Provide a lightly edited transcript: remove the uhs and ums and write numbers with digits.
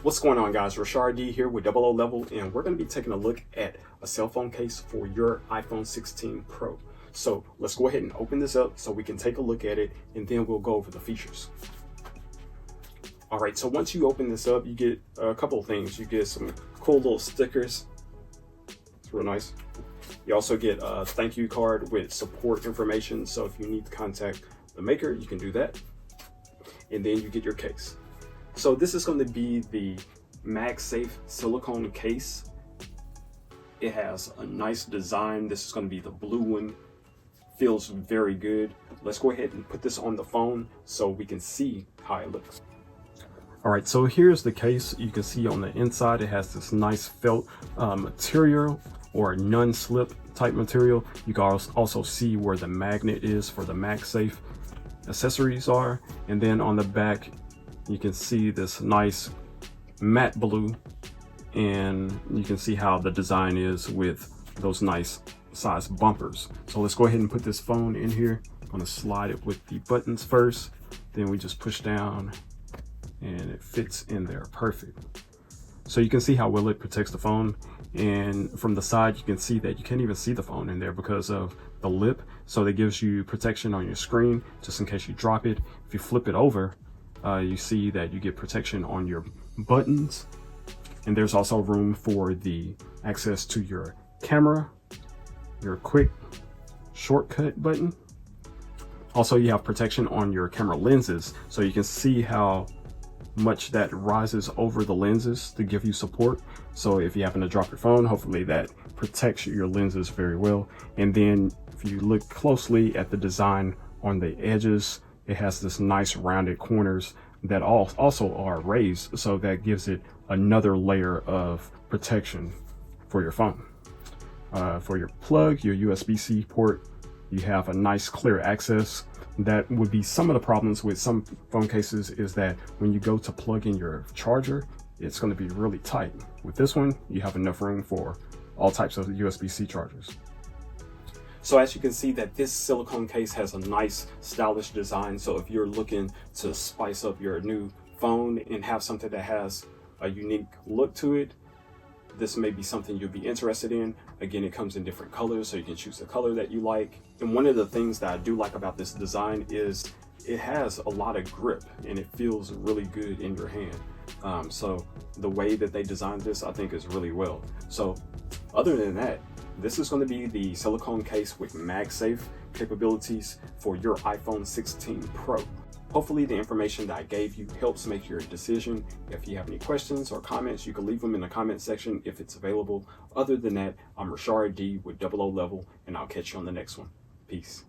What's going on, guys? Rashard D here with Double O Level, and we're going to be taking a look at a cell phone case for your iPhone 16 Pro. So let's go ahead and open this up so we can take a look at it, and then we'll go over the features. All right, so once you open this up, you get a couple of things. You get some cool little stickers. It's real nice. You also get a thank you card with support information. So if you need to contact the maker, you can do that. And then you get your case. So this is going to be the MagSafe silicone case. It has a nice design. This is going to be the blue one. Feels very good. Let's go ahead and put this on the phone so we can see how it looks. All right, so here's the case. You can see on the inside it has this nice felt material or non-slip type material. You can also see where the magnet is for the MagSafe accessories are, and then on the back you can see this nice matte blue, and you can see how the design is with those nice size bumpers. So let's go ahead and put this phone in here. I'm going to slide it with the buttons first, then we just push down and it fits in there perfect. So you can see how well it protects the phone, and from the side you can see that you can't even see the phone in there because of the lip. So that gives you protection on your screen just in case you drop it. If you flip it over, you see that you get protection on your buttons, and there's also room for the access to your camera, your quick shortcut button. Also, you have protection on your camera lenses, so you can see how much that rises over the lenses to give you support. So if you happen to drop your phone, hopefully that protects your lenses very well. And then if you look closely at the design on the edges, it has this nice rounded corners that also are raised, so that gives it another layer of protection for your phone. For your plug, your USB-C port, you have a nice clear access. That would be some of the problems with some phone cases, is that when you go to plug in your charger, it's going to be really tight. With this one, you have enough room for all types of USB-C chargers. So as you can see, that this silicone case has a nice stylish design. So if you're looking to spice up your new phone and have something that has a unique look to it, this may be something you'll be interested in. Again, it comes in different colors, so you can choose the color that you like. And one of the things that I do like about this design is it has a lot of grip and it feels really good in your hand. So the way that they designed this, I think, is really well. So other than that, this is going to be the silicone case with MagSafe capabilities for your iPhone 16 Pro. Hopefully the information that I gave you helps make your decision. If you have any questions or comments, you can leave them in the comment section if it's available. Other than that, I'm Rashard D with Double O Level, and I'll catch you on the next one. Peace.